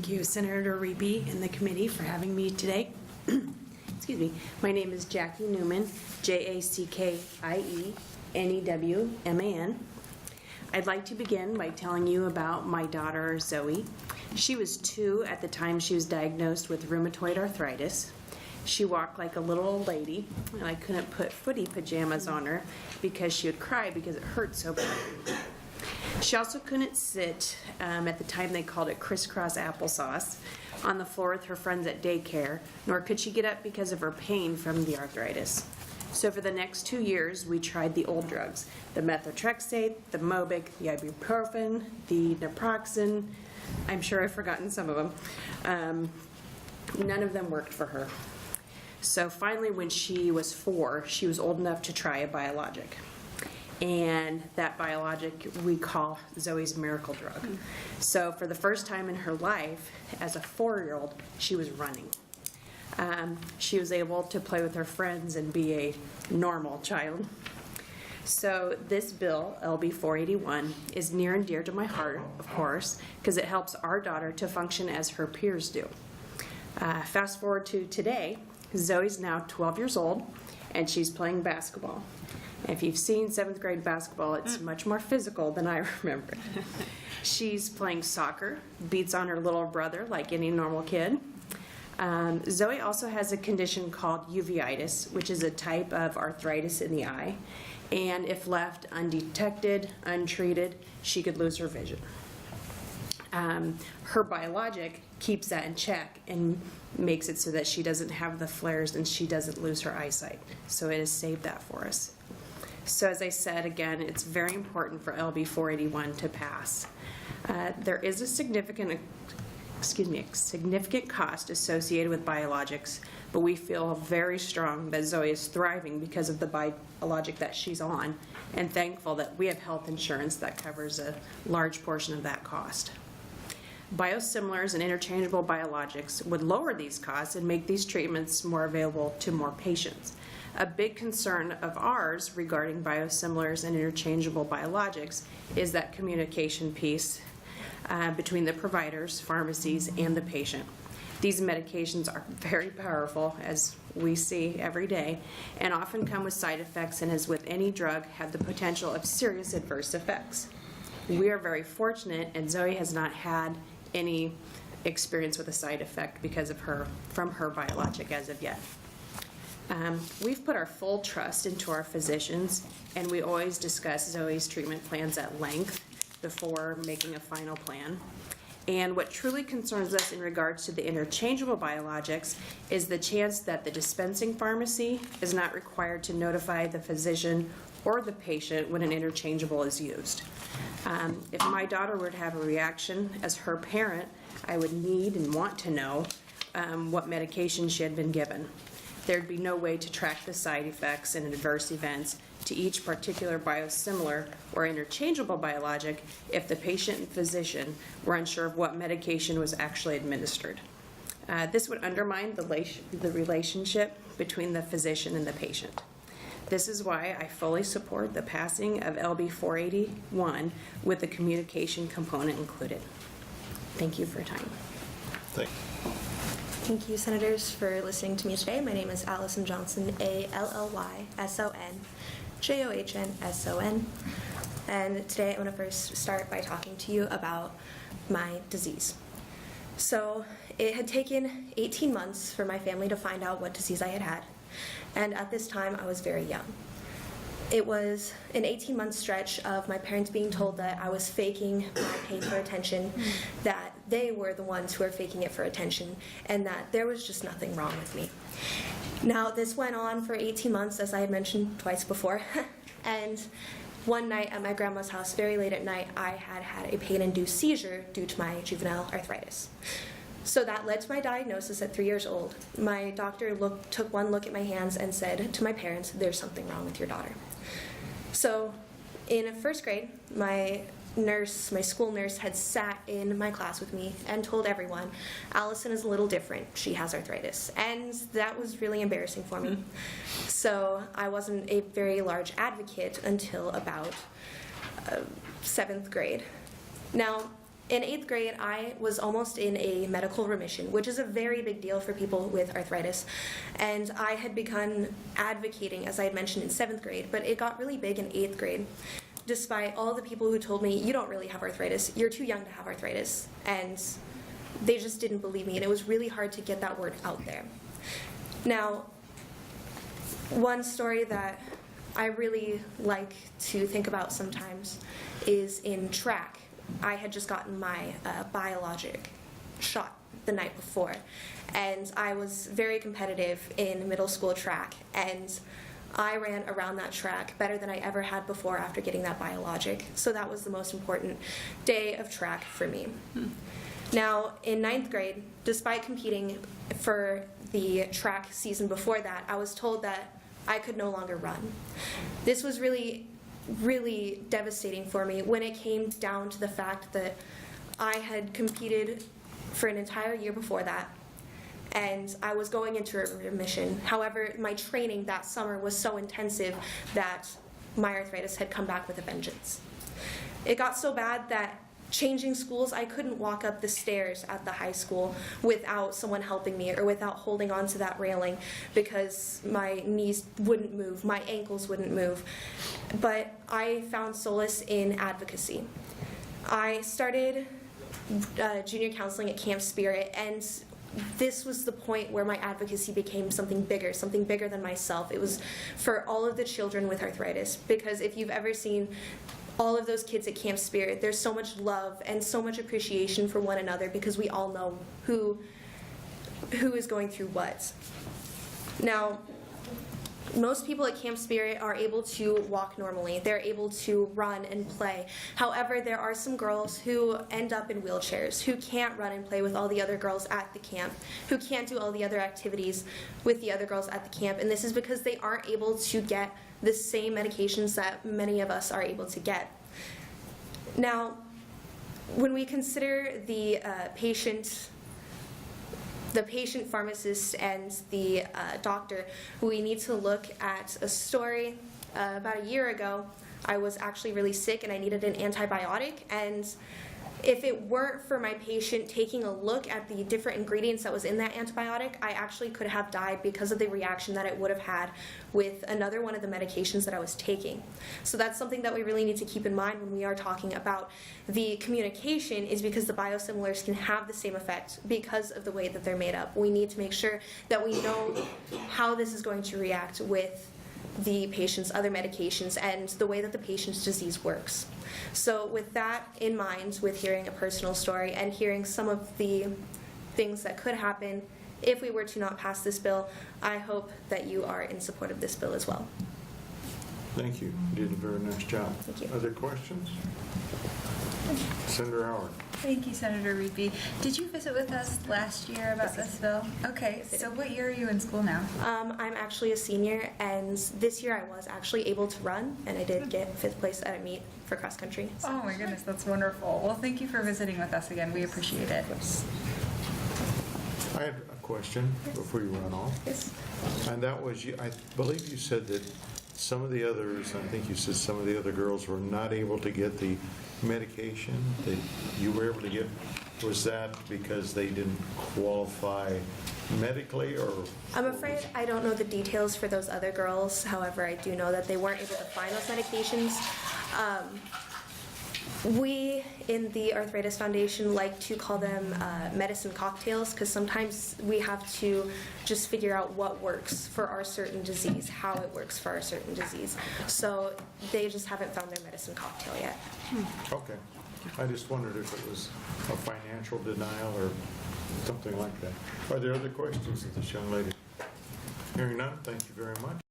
Thank you, Senator Reeby and the committee for having me today. Excuse me. My name is Jackie Newman, JackieNewman. I'd like to begin by telling you about my daughter, Zoe. She was 2 at the time she was diagnosed with rheumatoid arthritis. She walked like a little old lady, and I couldn't put footy pajamas on her because she would cry because it hurt so bad. She also couldn't sit, at the time they called it crisscross applesauce, on the floor with her friends at daycare, nor could she get up because of her pain from the arthritis. So for the next 2 years, we tried the old drugs, the methotrexate, the Mobic, the ibuprofen, the naproxen. I'm sure I've forgotten some of them. None of them worked for her. So finally, when she was 4, she was old enough to try a biologic. And that biologic we call Zoe's miracle drug. So for the first time in her life, as a 4-year-old, she was running. She was able to play with her friends and be a normal child. So this bill, LB 481, is near and dear to my heart, of course, because it helps our daughter to function as her peers do. Fast forward to today, Zoe's now 12 years old, and she's playing basketball. If you've seen 7th grade basketball, it's much more physical than I remember. She's playing soccer, beats on her little brother like any normal kid. Zoe also has a condition called uveitis, which is a type of arthritis in the eye. And if left undetected, untreated, she could lose her vision. Her biologic keeps that in check and makes it so that she doesn't have the flares and she doesn't lose her eyesight. So it has saved that for us. So as I said, again, it's very important for LB 481 to pass. There is a significant cost associated with biologics, but we feel very strong that Zoe is thriving because of the biologic that she's on, and thankful that we have health insurance that covers a large portion of that cost. Biosimilars and interchangeable biologics would lower these costs and make these treatments more available to more patients. A big concern of ours regarding biosimilars and interchangeable biologics is that communication piece between the providers, pharmacies, and the patient. These medications are very powerful, as we see every day, and often come with side effects, and as with any drug, have the potential of serious adverse effects. We are very fortunate, and Zoe has not had any experience with a side effect from her biologic as of yet. We've put our full trust into our physicians, and we always discuss Zoe's treatment plans at length before making a final plan. And what truly concerns us in regards to the interchangeable biologics is the chance that the dispensing pharmacy is not required to notify the physician or the patient when an interchangeable is used. If my daughter were to have a reaction as her parent, I would need and want to know what medication she had been given. There'd be no way to track the side effects and adverse events to each particular biosimilar or interchangeable biologic if the patient and physician were unsure of what medication was actually administered. This would undermine the relationship between the physician and the patient. This is why I fully support the passing of LB 481 with the communication component included. Thank you for your time. Thank you. Thank you, Senators, for listening to me today. My name is Allison Johnson, ALLYSONJOHNSON. And today I want to first start by talking to you about my disease. So it had taken 18 months for my family to find out what disease I had. And at this time, I was very young. It was an 18-month stretch of my parents being told that I was faking my pain for attention, that they were the ones who were faking it for attention, and that there was just nothing wrong with me. Now, this went on for 18 months, as I had mentioned twice before, and one night at my grandma's house, very late at night, I had a pain-induced seizure due to my juvenile arthritis. So that led to my diagnosis at 3 years old. My doctor took one look at my hands and said to my parents, "There's something wrong with your daughter." So in first grade, my school nurse had sat in my class with me and told everyone, "Allison is a little different. She has arthritis." And that was really embarrassing for me. So I wasn't a very large advocate until about 7th grade. Now, in 8th grade, I was almost in a medical remission, which is a very big deal for people with arthritis. And I had begun advocating, as I had mentioned, in 7th grade, but it got really big in 8th grade, despite all the people who told me, you don't really have arthritis, you're too young to have arthritis. And they just didn't believe me, and it was really hard to get that word out there. Now, one story that I really like to think about sometimes is in track. I had just gotten my biologic shot the night before, and I was very competitive in middle school track, and I ran around that track better than I ever had before after getting that biologic. So that was the most important day of track for me. Now, in 9th grade, despite competing for the track season before that, I was told that I could no longer run. This was really, really devastating for me when it came down to the fact that I had competed for an entire year before that, and I was going into a remission. However, my training that summer was so intensive that my arthritis had come back with a vengeance. It got so bad that changing schools, I couldn't walk up the stairs at the high school without someone helping me or without holding onto that railing because my knees wouldn't move, my ankles wouldn't move. But I found solace in advocacy. I started junior counseling at Camp Spirit, and this was the point where my advocacy became something bigger than myself. It was for all of the children with arthritis, because if you've ever seen all of those kids at Camp Spirit, there's so much love and so much appreciation for one another because we all know who is going through what. Now, most people at Camp Spirit are able to walk normally. They're able to run and play. However, there are some girls who end up in wheelchairs, who can't run and play with all the other girls at the camp, who can't do all the other activities with the other girls at the camp, and this is because they aren't able to get the same medications that many of us are able to get. Now, when we consider the patient pharmacist and the doctor, we need to look at a story. About a year ago, I was actually really sick and I needed an antibiotic, and if it weren't for my patient taking a look at the different ingredients that was in that antibiotic, I actually could have died because of the reaction that it would have had with another one of the medications that I was taking. So that's something that we really need to keep in mind when we are talking about the communication, is because the biosimilars can have the same effect because of the way that they're made up. We need to make sure that we know how this is going to react with the patient's other medications and the way that the patient's disease works. So with that in mind, with hearing a personal story and hearing some of the things that could happen if we were to not pass this bill, I hope that you are in support of this bill as well. Thank you. You did a very nice job. Thank you. Other questions? Senator Howard. Thank you, Senator Reedby. Did you visit with us last year about this bill? Okay, so what year are you in school now? I'm actually a senior, and this year I was actually able to run, and I did get 5th place at a meet for cross country. So. Oh my goodness, that's wonderful. Well, thank you for visiting with us again. We appreciate it. I had a question before you run off. Yes. And that was, I believe you said that some of the others, I think you said some of the other girls were not able to get the medication that you were able to get. Was that because they didn't qualify medically, or? I'm afraid I don't know the details for those other girls. However, I do know that they weren't able to find those medications. We in the Arthritis Foundation like to call them medicine cocktails, because sometimes we have to just figure out what works for our certain disease, how it works for our certain disease. So they just haven't found their medicine cocktail yet. Okay. I just wondered if it was a financial denial or something like that. Are there other questions of this young lady? Hearing none, thank you very much.